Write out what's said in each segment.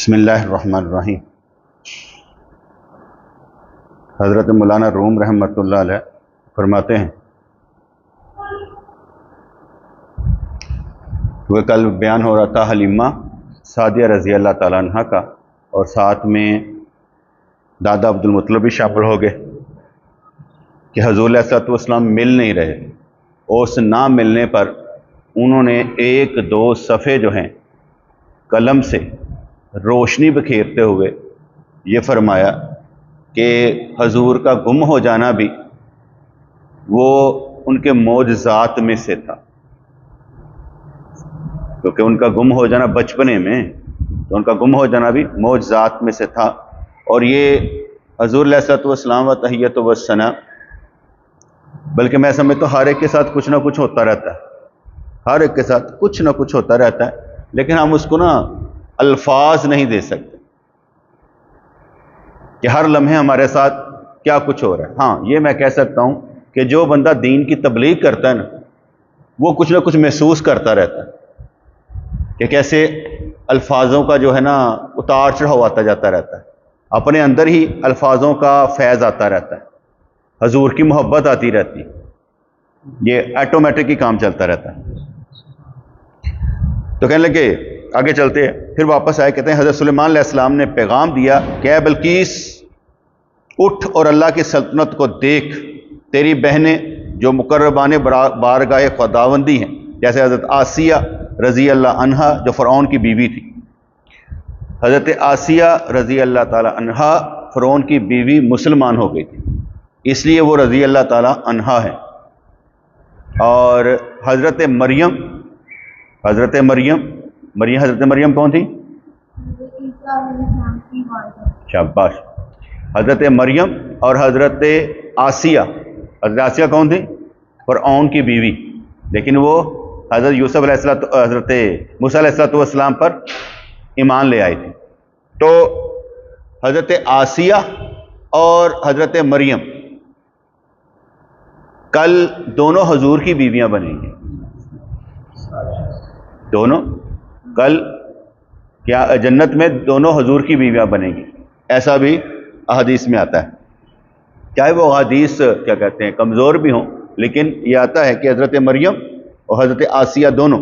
बिस्मिल्लाहिर्रहमानिर्रहीम। हज़रत मौलाना रूम रहमतुल्लाह अलैह फरमाते हैं, वह कल बयान हो रहा था हलीमा सादिया रज़ी अल्लाह ताला अन्हा का, और साथ में दादा अब्दुल मुत्तलिब भी शामिल हो गए कि हुज़ूर अलैहिस्सलातु वस्सलाम मिल नहीं रहे, और उस ना मिलने पर उन्होंने एक दो सफ़े जो हैं कलम से रोशनी बखेरते हुए ये फरमाया कि हजूर का गुम हो जाना भी वो उनके मौजज़ात में से था, क्योंकि उनका गुम हो जाना बचपने में, तो उनका गुम हो जाना भी मौजज़ात में से था। और ये हजूर अलैहिस्सलातु वस्सलाम व तहिय्यतु व सना, बल्कि मैं समझता हूँ हर एक के साथ कुछ ना कुछ होता रहता है, हर एक के साथ कुछ ना कुछ होता रहता है, लेकिन हम उसको ना अल्फाज नहीं दे सकते कि हर लम्हे हमारे साथ क्या कुछ हो रहा है। हाँ, ये मैं कह सकता हूँ कि जो बंदा दीन की तबलीग करता है ना, वो कुछ ना कुछ महसूस करता रहता है कि कैसे अल्फाजों का जो है ना उतार चढ़ाव आता जाता रहता है, अपने अंदर ही अल्फाजों का फैज़ आता रहता है, हजूर की मोहब्बत आती रहती है, ये ऑटोमेटिक ही काम चलता रहता है। तो कहने लगे आगे चलते हैं, फिर वापस आए, कहते हैं हज़रत सुलेमान अलैहिस्सलाम ने पैगाम दिया कि ऐ बल्कीस उठ और अल्लाह की सल्तनत को देख, तेरी बहनें जो मुकर्रबाने बारगाह खुदावंदी हैं, जैसे हज़रत आसिया रज़ी अल्लाह अन्हा जो फ़िरऔन की बीवी थी। हज़रत आसिया रज़ी अल्लाह ताला अन्हा फ़िरऔन की बीवी मुसलमान हो गई थी, इसलिए वो रज़ी अल्लाह ताला अन्हा है। और हज़रत मरियम कौन थी? शाबाश। हज़रत मरियम और हज़रत आसिया कौन थी? फ़िरऔन की बीवी, लेकिन वो हज़रत मूसा अलैहिस्सलाम पर ईमान ले आई थी। तो हज़रत आसिया और हज़रत मरियम कल दोनों हजूर की बीवियां बनेंगी, दोनों कल क्या जन्नत में दोनों हजूर की बीवियां बनेंगी, ऐसा भी अहदीस में आता है। चाहे वो अहदीस क्या कहते हैं कमज़ोर भी हों, लेकिन ये आता है कि हज़रत मरियम और हज़रत आसिया दोनों,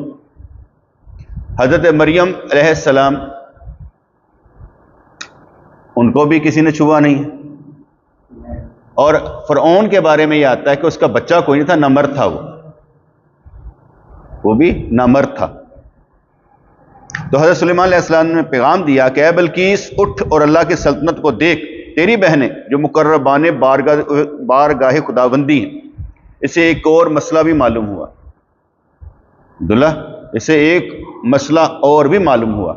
हज़रत मरियम अलैहिस्सलाम उनको भी किसी ने छुआ नहीं है, और फ़िरऔन के बारे में ये आता है कि उसका बच्चा कोई नहीं था, नमर्द था, वो भी नमर्द था। तो हज़रत सुलेमान अलैहिस्सलाम ने पैगाम दिया कि ऐ बल्कीस उठ और अल्लाह की सल्तनत को देख, तेरी बहनें जो मुकर्रबाने बारगाह खुदाबंदी हैं। इससे एक और मसला भी मालूम हुआ दुल्हा, इससे एक मसला और भी मालूम हुआ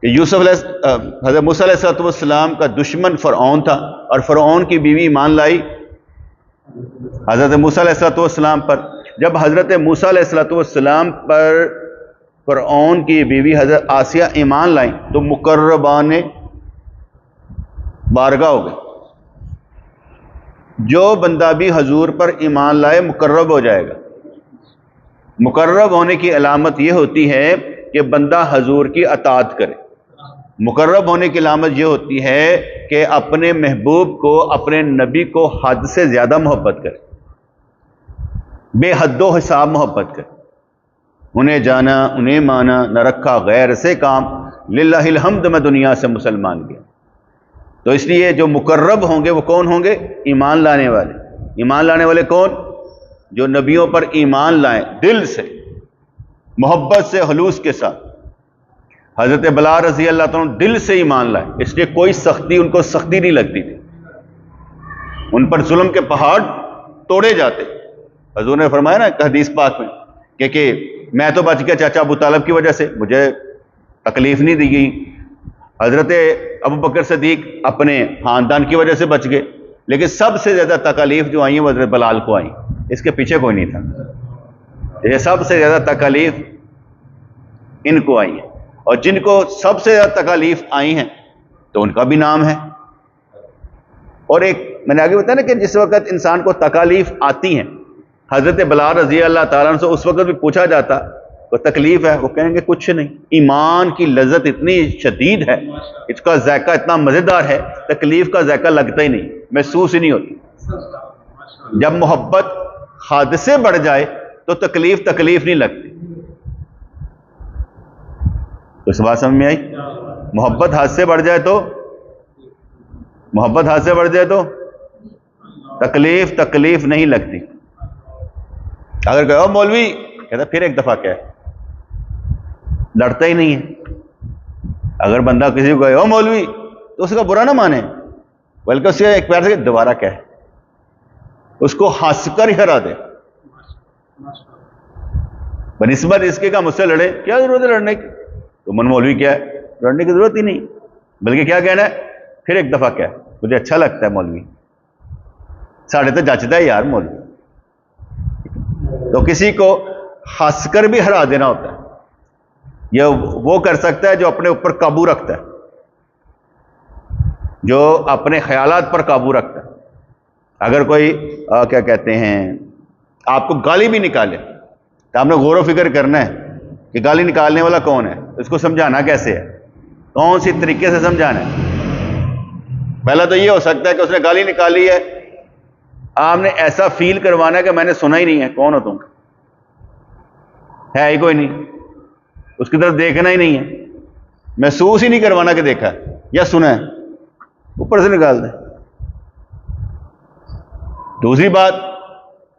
कि हज़रत मूसा अलैहिस्सलाम का दुश्मन फ़िरऔन था, और फ़िरऔन की बीवी ईमान लाई हज़रत मूसा अलैहिस्सलाम पर। जब हज़रत मूसा अलैहिस्सलाम पर फ़िरऔन की बीवी हज़रत आसिया ईमान लाई, तो मुकर्रबाने बारगाह हो गए। जो बंदा भी हजूर पर ईमान लाए मुकर्रब हो जाएगा। मुकर्रब होने की अलामत यह होती है कि बंदा हजूर की अताअत करे। मुकर्रब होने की अलामत यह होती है कि अपने महबूब को, अपने नबी को हद से ज़्यादा मोहब्बत करे, बेहद्दो हिसाब मोहब्बत करे, उन्हें जाना उन्हें माना, न रखा गैर से काम, लिल्लाहिल हम्द मैं दुनिया से मुसलमान गया। तो इसलिए जो मुकर्रब होंगे वो कौन होंगे? ईमान लाने वाले। ईमान लाने वाले कौन? जो नबियों पर ईमान लाएं दिल से, मोहब्बत से, हलूस के साथ। हज़रत बिलाल रज़ी अल्लाह तआला दिल से ईमान लाए, इसलिए कोई सख्ती उनको सख्ती नहीं लगती थी, उन पर जुल्म के पहाड़ तोड़े जाते। हजूर ने फरमाया ना हदीस पाक में कि मैं तो बच गया चाचा अबू तालिब की वजह से, मुझे तकलीफ नहीं दी गई। हज़रत अबू बकर सिद्दीक अपने ख़ानदान की वजह से बच गए, लेकिन सबसे ज़्यादा तकलीफ जो आई है वो हज़रत बिलाल को आई, इसके पीछे कोई नहीं था। ये सबसे ज़्यादा तकलीफ इनको आई है, और जिनको सबसे ज़्यादा तकलीफ आई हैं तो उनका भी नाम है। और एक मैंने आगे बताया ना कि जिस वक्त इंसान को तकलीफ आती हैं, हज़रत बिलाल रज़ी अल्लाह ताला से उस वक्त भी पूछा जाता कोई तकलीफ है, वो कहेंगे कुछ नहीं। ईमान की लज्जत इतनी शदीद है, इसका जायका इतना मज़ेदार है, तकलीफ का जायका लगता ही नहीं, महसूस ही नहीं होती। जब मोहब्बत हद से बढ़ जाए तो तकलीफ नहीं लगती। तो इस बात समझ में आई? मोहब्बत हद से बढ़ जाए तो तकलीफ नहीं लगती। अगर कहो मौलवी, कहता फिर एक दफा क्या है, लड़ता ही नहीं है। अगर बंदा किसी को कहे ओ मौलवी, तो उसका बुरा ना माने, बल्कि उससे एक प्यार से दोबारा क्या है, उसको हंसकर ही हरा दे। बनिस्बत इसके का मुझसे लड़े, क्या जरूरत है लड़ने की, तो मन मौलवी क्या है, लड़ने की जरूरत ही नहीं। बल्कि क्या कहना है, फिर एक दफा क्या है, मुझे अच्छा लगता है मौलवी, साढ़े तो जचता है यार मौलवी। तो किसी को हंसकर भी हरा देना होता है। यह वो कर सकता है जो अपने ऊपर काबू रखता है, जो अपने ख्यालात पर काबू रखता है। अगर कोई क्या कहते हैं, आपको गाली भी निकाले, तो आपने गौर व फिक्र करना है कि गाली निकालने वाला कौन है, इसको समझाना कैसे है, कौन सी तरीके से समझाना है। पहला तो ये हो सकता है कि उसने गाली निकाली है, आपने ऐसा फील करवाना है कि मैंने सुना ही नहीं है, कौन हो तुम, है ही कोई नहीं, उसकी तरफ देखना ही नहीं है, महसूस ही नहीं करवाना कि देखा है या सुना है, ऊपर से निकाल दे। दूसरी बात,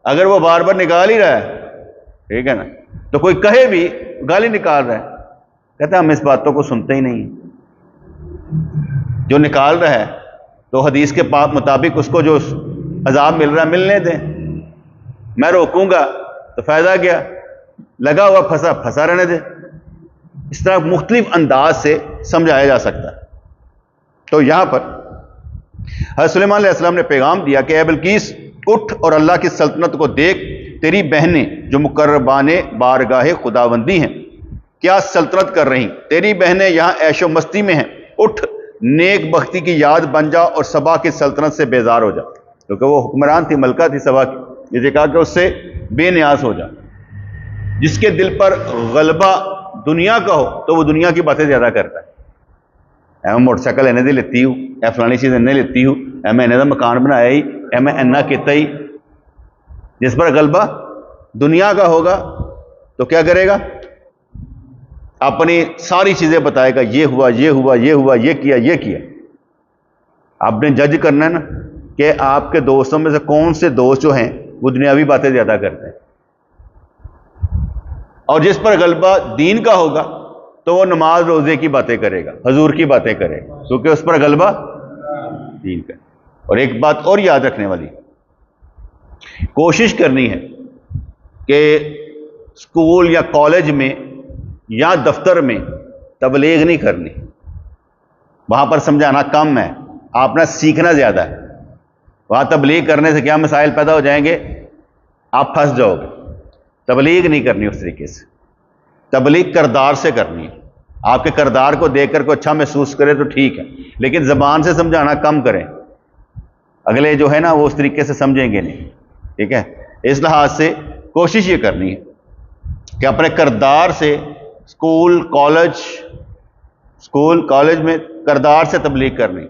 अगर वो बार बार निकाल ही रहा है, ठीक है ना, तो कोई कहे भी गाली निकाल रहा है, कहता है हम इस बातों को सुनते ही नहीं, जो निकाल रहा है तो हदीस के मुताबिक उसको जो अजाब मिल रहा है मिलने दें, मैं रोकूंगा तो फायदा क्या, लगा हुआ फंसा रहने दे। इस तरह मुख्तलिफ अंदाज से समझाया जा सकता है। तो यहां पर हज़रत सुलेमान अलैहिस्सलाम ने पैगाम दिया कि ए बिल्कीस, उठ और अल्लाह की सल्तनत को देख, तेरी बहनें जो मुकर्रबाने बारगाहे खुदाबंदी हैं क्या सल्तनत कर रही, तेरी बहनें यहां ऐशो मस्ती में हैं, उठ नेक बख्ती की याद बन जा और सबा की सल्तनत से बेजार हो जा, क्योंकि वो हुक्मरान थी, मलका थी सबा की, ये कहा कि उससे बेनियाज हो जा। जिसके दिल पर गलबा दुनिया का हो तो वो दुनिया की बातें ज्यादा करता है। मैं मोटरसाइकिल इन्हें लेती हूँ, या फलानी चीज इन्हें लेती हूँ, मैं इन्हें मकान बनाया ही, मैं इन्ना किता ही। जिस पर गलबा दुनिया का होगा तो क्या करेगा, अपनी सारी चीजें बताएगा, ये हुआ, ये हुआ, ये हुआ, ये किया, ये किया। आपने जज करना है ना कि आपके दोस्तों में से कौन से दोस्त जो हैं वो दुनियावी बातें ज्यादा करते हैं। और जिस पर गलबा दीन का होगा तो वो नमाज रोजे की बातें करेगा, हजूर की बातें करेगा, क्योंकि उस पर गलबा दीन का। और एक बात और याद रखने वाली, कोशिश करनी है कि स्कूल या कॉलेज में या दफ्तर में तबलीग नहीं करनी, वहां पर समझाना कम है, आपने सीखना ज्यादा है। वहां तबलीग करने से क्या मसाइल पैदा हो जाएंगे, आप फंस जाओगे। तबलीग नहीं करनी उस तरीके से, तबलीग किरदार से करनी है। आपके किरदार को देखकर कोई अच्छा महसूस करे तो ठीक है, लेकिन जबान से समझाना कम करें, अगले जो है ना वो उस तरीके से समझेंगे नहीं, ठीक है। इस लिहाज से कोशिश ये करनी है कि अपने किरदार से स्कूल कॉलेज में किरदार से तबलीग करनी,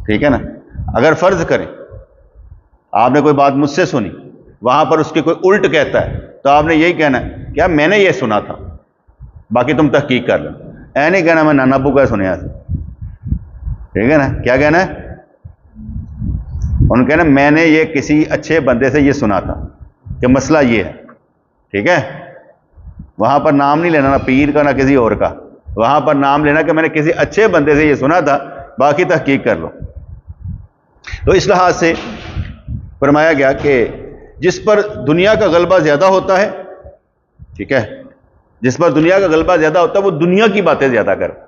ठीक है ना। अगर फर्ज करें आपने कोई बात मुझसे सुनी, वहां पर उसके कोई उल्ट कहता है, तो आपने यही कहना है क्या मैंने ये सुना था, बाकी तुम तहकीक कर लो। ऐ नहीं कहना मैं नाना अब्बू का सुनया था, ठीक है ना। क्या कहना है, उन्होंने कहना मैंने ये किसी अच्छे बंदे से ये सुना था कि मसला ये है, ठीक है। वहां पर नाम नहीं लेना, ना पीर का ना किसी और का, वहां पर नाम लेना कि मैंने किसी अच्छे बंदे से ये सुना था, बाकी तहकीक कर लो। तो इस लिहाज से फरमाया गया कि जिस पर दुनिया का गलबा ज्यादा होता है, ठीक है, जिस पर दुनिया का गलबा ज्यादा होता है वो दुनिया की बातें ज्यादा करता है,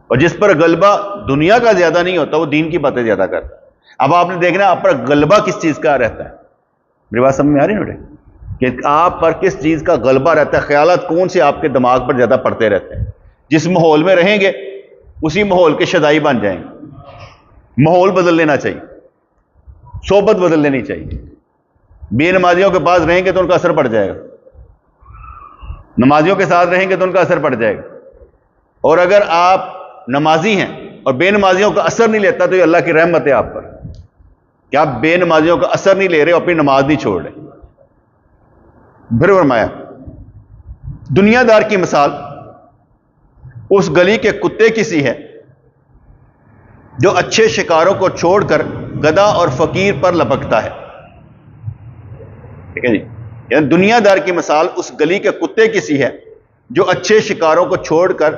और जिस पर गलबा दुनिया का ज्यादा नहीं होता वो दीन की बातें ज्यादा करता है। अब आपने देखना आप पर गलबा किस चीज का रहता है, मेरी बात समझ में आ रही है बेटे, कि आप पर किस चीज का गलबा रहता है, ख्यालात कौन से आपके दिमाग पर ज्यादा पड़ते रहते हैं। जिस माहौल में रहेंगे उसी माहौल के शदाई बन जाएंगे। माहौल बदल लेना चाहिए, सोबत बदल लेनी चाहिए। बेनमाजियों के पास रहेंगे तो उनका असर पड़ जाएगा, नमाजियों के साथ रहेंगे तो उनका असर पड़ जाएगा। और अगर आप नमाजी हैं और बेनमाजियों का असर नहीं लेता तो ये अल्लाह की रहमत है आप पर कि आप बेनमाजियों का असर नहीं ले रहे हो, अपनी नमाज नहीं छोड़ रहे। फिर फरमाया, दुनियादार की मिसाल उस गली के कुत्ते की सी है जो अच्छे शिकारों को छोड़कर गधा और फकीर पर लपकता है। ठीक है जी, यानी दुनियादार की मिसाल उस गली के कुत्ते की सी है जो अच्छे शिकारों को छोड़कर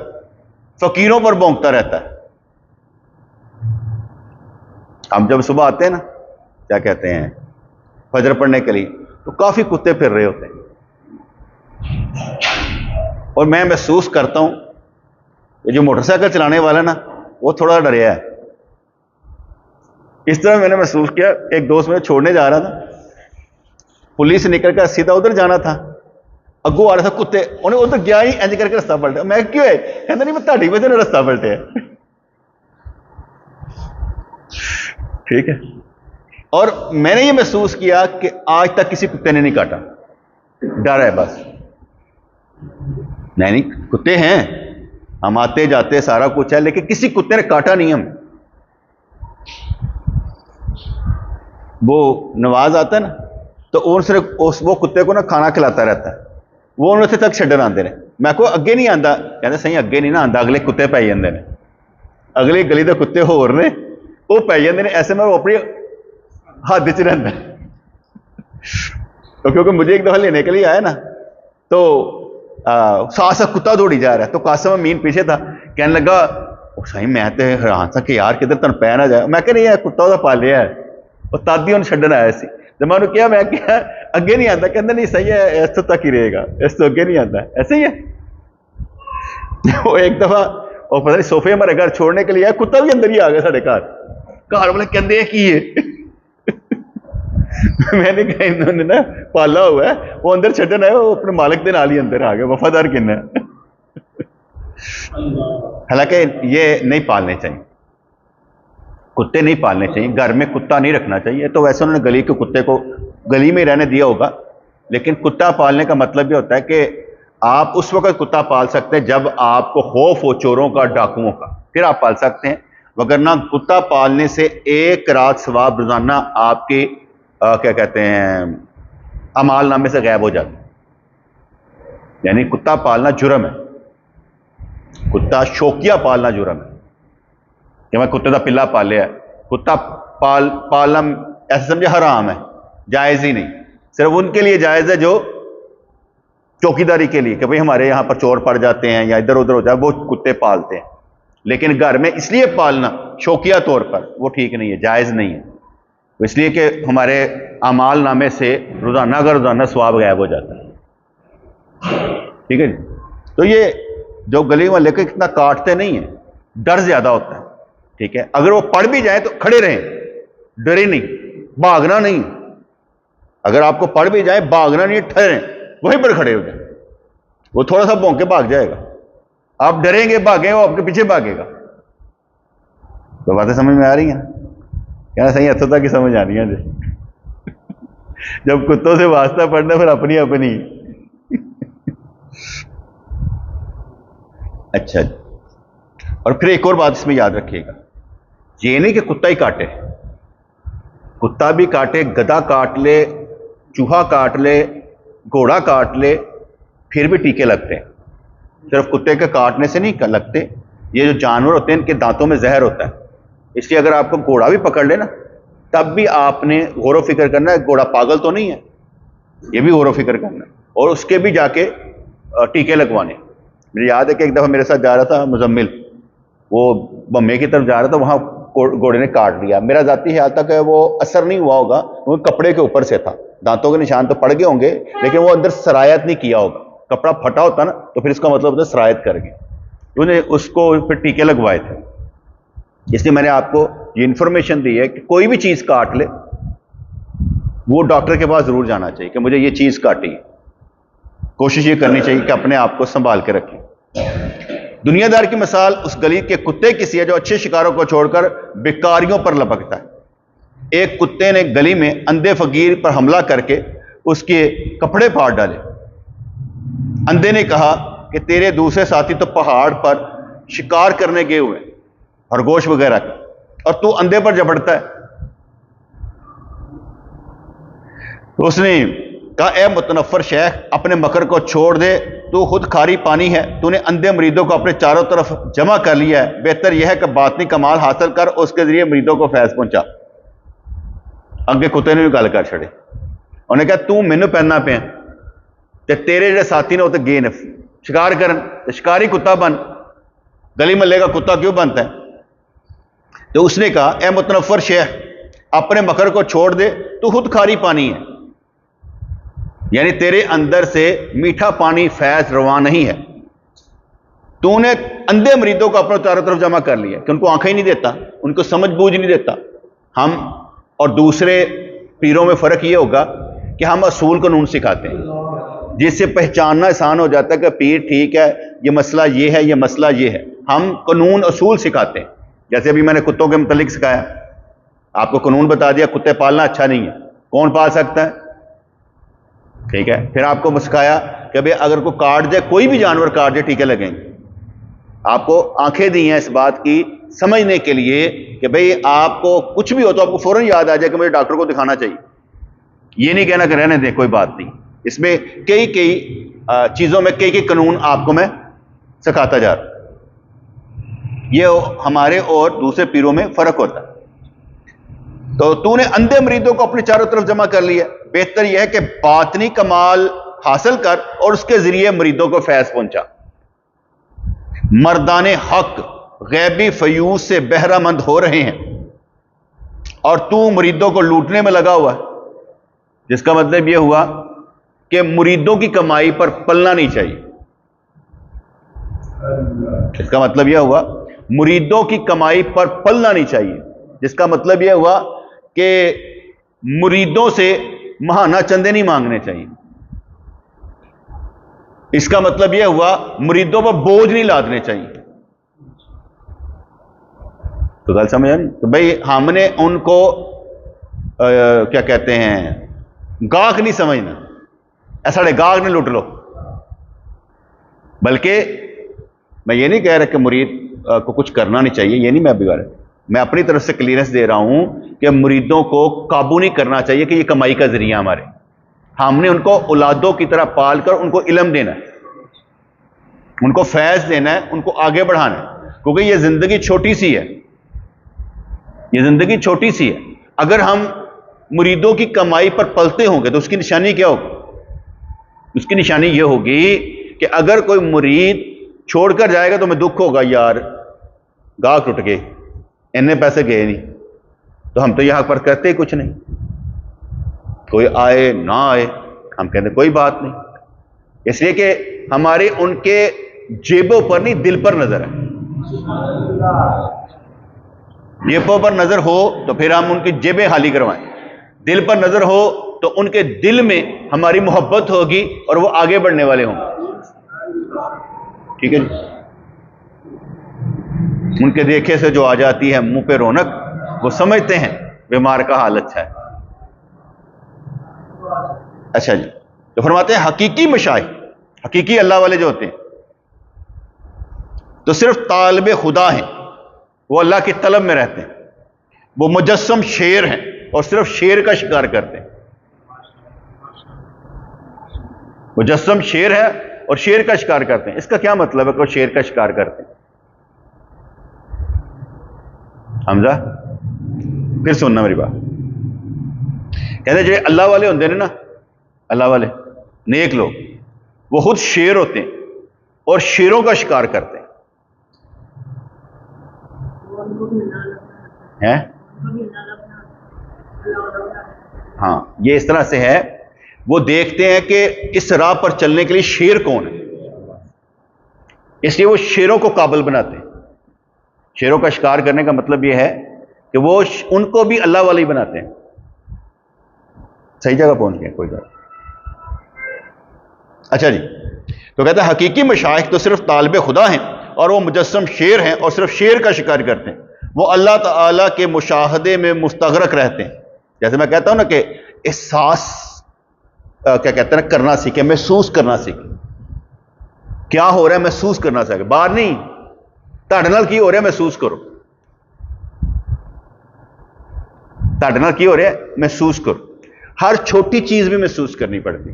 फकीरों पर भौंकता रहता है। हम जब सुबह आते हैं ना, क्या कहते हैं, फजर पढ़ने के लिए, तो काफी कुत्ते फिर रहे होते हैं और मैं महसूस करता हूं ये जो मोटरसाइकिल चलाने वाला ना वो थोड़ा डरिया है। इस तरह मैंने महसूस किया, एक दोस्त मेरे छोड़ने जा रहा था, पुलिस निकल कर सीधा उधर जाना था, अगू आ रहा था कुत्ते, उन्हें उधर गया ही इंज करके रास्ता पलटा। मैं क्यों है, कहता नहीं मैं ताड़ी वजह ने रास्ता पलटे। ठीक है, और मैंने ये महसूस किया कि आज तक किसी कुत्ते ने नहीं काटा, डर है बस। नहीं कुत्ते हैं, हम आते जाते सारा कुछ है, लेकिन किसी कुत्ते ने काटा नहीं हमें। वो नवाज आता है ना तो उन सिर्फ वो कुत्ते को ना खाना खिलाता रहता है, वो उन्होंने तक छड्डन आते हैं। मैं को अगे नहीं आता, कहते सही अगे नहीं ना आता, अगले कुत्ते पै जाते हैं, अगली गली के कुत्ते होर ने वो पै जाते हैं। ऐसे में वो अपनी हद च रहता है। तो क्योंकि मुझे एक दफा लेने के लिए आया ना, तो साथ साथ कुत्ता दौड़ी जा रहा है, तो कासिम अमीन पीछे था, कहने लगा सही मैं तो हैरान था कि यार किधर तन पै ना जाए। मैं कह नहीं है कुत्ता वह पालिया है, वो तादी उन्हें छड्डन आया सी। जब मैं उन्होंने किया, मैं क्या अगे नहीं आता, कहता नहीं सही है, इस तो तक ही रहेगा, इस तो अगे नहीं आता, ऐसे ही है। वो एक दफा वो पता नहीं सोफे हमारे घर छोड़ने के लिए आया, कुत्ता भी अंदर ही आ गया साढ़े घर वाले कहते की है। मैंने कहा इन्होंने ना पाला हुआ है, वो अंदर छड्डन आया, वो अपने मालिक के नाल ही अंदर आ गया, वफादार किन्ना। हालांकि ये नहीं पालने चाहिए, कुत्ते नहीं पालने चाहिए, घर में कुत्ता नहीं रखना चाहिए। तो वैसे उन्होंने गली के कुत्ते को गली में ही रहने दिया होगा, लेकिन कुत्ता पालने का मतलब ये होता है कि आप उस वक्त कुत्ता पाल सकते हैं जब आपको खौफ हो चोरों का, डाकुओं का, फिर आप पाल सकते हैं। वगरना कुत्ता पालने से एक रात सवाब रोजाना आपके क्या कहते हैं अमाल नामे से गायब हो जाता है। यानी कुत्ता पालना जुर्म है, कुत्ता शौकिया पालना जुर्म है कि मैं कुत्ते का पिल्ला पालिया। कुत्ता पालना ऐसे समझे हराम है, जायज ही नहीं। सिर्फ उनके लिए जायज है जो चौकीदारी के लिए, कि भाई हमारे यहां पर चोर पड़ जाते हैं या इधर उधर हो जाए, वो कुत्ते पालते हैं। लेकिन घर में इसलिए पालना शौकिया तौर पर वो ठीक नहीं है, जायज नहीं है। तो इसलिए कि हमारे अमाल नामे से रोजाना का रोजाना स्वाब गायब हो जाता है। ठीक है जी। तो ये जो गली वाले के कितना काटते नहीं है, डर ज्यादा होता है। ठीक है, अगर वो पढ़ भी जाए तो खड़े रहें, डरे नहीं, भागना नहीं। अगर आपको पढ़ भी जाए, भागना नहीं, ठहरे, वहीं पर खड़े हो जाए। वो थोड़ा सा भौंक के भाग जाएगा, आप डरेंगे, भागेंगे, वो आपके पीछे भागेगा। तो बातें समझ में आ रही हैं? कहना सही अच्छा की समझ आ रही है। जब कुत्तों से वास्ता पड़ना, फिर अपनी अपनी। अच्छा, और फिर एक और बात इसमें याद रखिएगा, ये नहीं कि कुत्ता ही काटे, कुत्ता भी काटे, गधा काट ले, चूहा काट ले, घोड़ा काट ले, फिर भी टीके लगते हैं। सिर्फ कुत्ते के काटने से नहीं लगते, ये जो जानवर होते हैं इनके दांतों में जहर होता है। इसलिए अगर आपको घोड़ा भी पकड़ ले ना, तब भी आपने गौर व फिक्र करना है, घोड़ा पागल तो नहीं है, ये भी गौर व फिक्र करना है, और उसके भी जाके टीके लगवाने। मुझे याद है कि एक दफा मेरे साथ जा रहा था मुजम्मिल, वो बम्बे की तरफ जा रहा था, वहां घोड़े ने काट लिया। मेरा जाती ख्याल था कि वो असर नहीं हुआ होगा, वो कपड़े के ऊपर से था, दांतों के निशान तो पड़ गए होंगे, लेकिन वो अंदर सरायत नहीं किया होगा। कपड़ा फटा होता ना तो फिर इसका मतलब होता है सरायत कर गए, उन्हें उसको फिर टीके लगवाए थे। इसलिए मैंने आपको ये इंफॉर्मेशन दी है कि कोई भी चीज काट ले, वो डॉक्टर के पास जरूर जाना चाहिए कि मुझे ये चीज काटी है। कोशिश ये करनी चाहिए कि अपने आप को संभाल के रखें। दुनियादार की मिसाल उस गली के कुत्ते की सी है जो अच्छे शिकारों को छोड़कर बेकारियों पर लपकता है। एक कुत्ते ने गली में अंधे फकीर पर हमला करके उसके कपड़े फाड़ डाले। अंधे ने कहा कि तेरे दूसरे साथी तो पहाड़ पर शिकार करने गए हुए हैं, खरगोश वगैरह का, और तू अंधे पर झपटता है। तो उसने कहा, ए मुतनफ़र शेख, अपने मकर को छोड़ दे, तू खुद खारी पानी है, तूने अंधे मरीदों को अपने चारों तरफ जमा कर लिया है। बेहतर यह है कि बातनी कमाल हासिल कर, उसके जरिए मरीदों को फैज पहुंचा। अगे कुत्ते ने भी गल कर छड़े। उन्हें कहा, तू मैनू पहनना पे ते तेरे जो साथी ने वो तो गए ने शिकार करन, तो शिकारी कुत्ता बन, गली मल्ले का कुत्ता क्यों बनता है? तो उसने कहा, ए मुतनफ़र शेख, अपने मकर को छोड़ दे, तू खुद खारी पानी है, यानी तेरे अंदर से मीठा पानी फैज रवा नहीं है। तूने अंधे मरीदों को अपने चारों तरफ जमा कर लिया कि उनको आंखें ही नहीं देता, उनको समझ बूझ नहीं देता। हम और दूसरे पीरों में फर्क ये होगा कि हम असूल कानून सिखाते हैं, जिससे पहचानना आसान हो जाता है कि पीर ठीक है, ये मसला ये है, ये मसला ये है। हम कानून असूल सिखाते हैं। जैसे अभी मैंने कुत्तों के मुतालिक सिखाया, आपको कानून बता दिया, कुत्ते पालना अच्छा नहीं है, कौन पाल सकता है, ठीक है। फिर आपको सिखाया कि भाई अगर कोई काट जाए, कोई भी जानवर काट जाए, टीके लगेंगे। आपको आंखें दी हैं इस बात की समझने के लिए कि भाई आपको कुछ भी हो तो आपको फौरन याद आ जाए कि मुझे डॉक्टर को दिखाना चाहिए। ये नहीं कहना कि रहने दें, कोई बात नहीं। इसमें कई चीज़ों में कई कानून आपको मैं सिखाता जा रहा हूं। ये हमारे और दूसरे पीरों में फर्क होता है। तो तूने अंधे मरीदों को अपने चारों तरफ जमा कर लिया, बेहतर यह है कि बातनी कमाल हासिल कर और उसके जरिए मरीदों को फैज पहुंचा। मर्दाने हक गैबी फयूज से बहरामंद हो रहे हैं और तू मरीदों को लूटने में लगा हुआ है, जिसका मतलब यह हुआ कि मुरीदों की कमाई पर पलना नहीं चाहिए। इसका मतलब यह हुआ मुरीदों की कमाई पर पलना नहीं चाहिए, जिसका मतलब यह हुआ कि मुरीदों से महाना चंदे नहीं मांगने चाहिए। इसका मतलब यह हुआ मुरीदों पर बोझ नहीं लादने चाहिए। तो गल समझ आई? तो भाई हमने उनको क्या कहते हैं, गाहक नहीं समझना, ऐसा गाहक नहीं लुट लो। बल्कि मैं ये नहीं कह रहा कि मुरीद को कुछ करना नहीं चाहिए, ये नहीं मैं बिगाड़, मैं अपनी तरफ से क्लियरेंस दे रहा हूं कि मुरीदों को काबू नहीं करना चाहिए कि ये कमाई का जरिया हमारे। हमने उनको औलादों की तरह पाल कर उनको इल्म देना है, उनको फैज देना है, उनको आगे बढ़ाना है, क्योंकि ये जिंदगी छोटी सी है, ये जिंदगी छोटी सी है। अगर हम मुरीदों की कमाई पर पलते होंगे तो उसकी निशानी क्या होगी? उसकी निशानी यह होगी कि अगर कोई मुरीद छोड़कर जाएगा तो मैं दुख होगा, यार गाहक टूट गए, इतने पैसे गए नहीं, तो हम तो यहां पर करते ही कुछ नहीं। कोई आए ना आए हम कहते कोई बात नहीं, इसलिए कि हमारे उनके जेबों पर नहीं दिल पर नजर है। जेबों पर नजर हो तो फिर हम उनकी जेबें खाली करवाएं, दिल पर नजर हो तो उनके दिल में हमारी मोहब्बत होगी और वो आगे बढ़ने वाले होंगे। ठीक है जी। उनके देखे से जो आ जाती है मुंह पे रौनक, वो समझते हैं बीमार का हाल अच्छा है। अच्छा जी, तो फरमाते हैं हकीकी मशाइख, हकीकी अल्लाह वाले जो होते हैं तो सिर्फ तालिबे खुदा हैं, वो अल्लाह की तलब में रहते हैं, वो मुजस्सम शेर हैं और सिर्फ शेर का शिकार करते हैं। मुजस्सम शेर है और शेर का शिकार करते हैं। इसका क्या मतलब है कि वो शेर का शिकार करते हैं? हमजा फिर सुनना मेरी बात। कहते जो अल्लाह वाले होंगे ना, अल्लाह वाले नेक लोग, वो खुद शेर होते हैं और शेरों का शिकार करते हैं। हाँ, ये इस तरह से है, वो देखते हैं कि इस राह पर चलने के लिए शेर कौन है, इसलिए वो शेरों को काबिल बनाते हैं। शेरों का शिकार करने का मतलब यह है कि वो उनको भी अल्लाह वाले ही बनाते हैं। सही जगह पहुंच गए, कोई बात। अच्छा जी, तो कहते हैं हकीकी मशाइख तो सिर्फ तालिबे खुदा हैं और वो मुजस्सम शेर हैं और सिर्फ शेर का शिकार करते हैं। वो अल्लाह ताला के मुशाहदे में मुस्तगरक रहते हैं। जैसे मैं कहता हूं ना कि एहसास क्या कहते हैं करना सीखे, महसूस करना सीखे। क्या हो रहा है महसूस करना चाहिए, बाहर नहीं, ਤੁਹਾਡੇ ਨਾਲ ਕੀ ਹੋ ਰਿਹਾ महसूस करो, ਤੁਹਾਡੇ ਨਾਲ ਕੀ हो रहा है महसूस करो। हर छोटी चीज भी महसूस करनी पड़ती,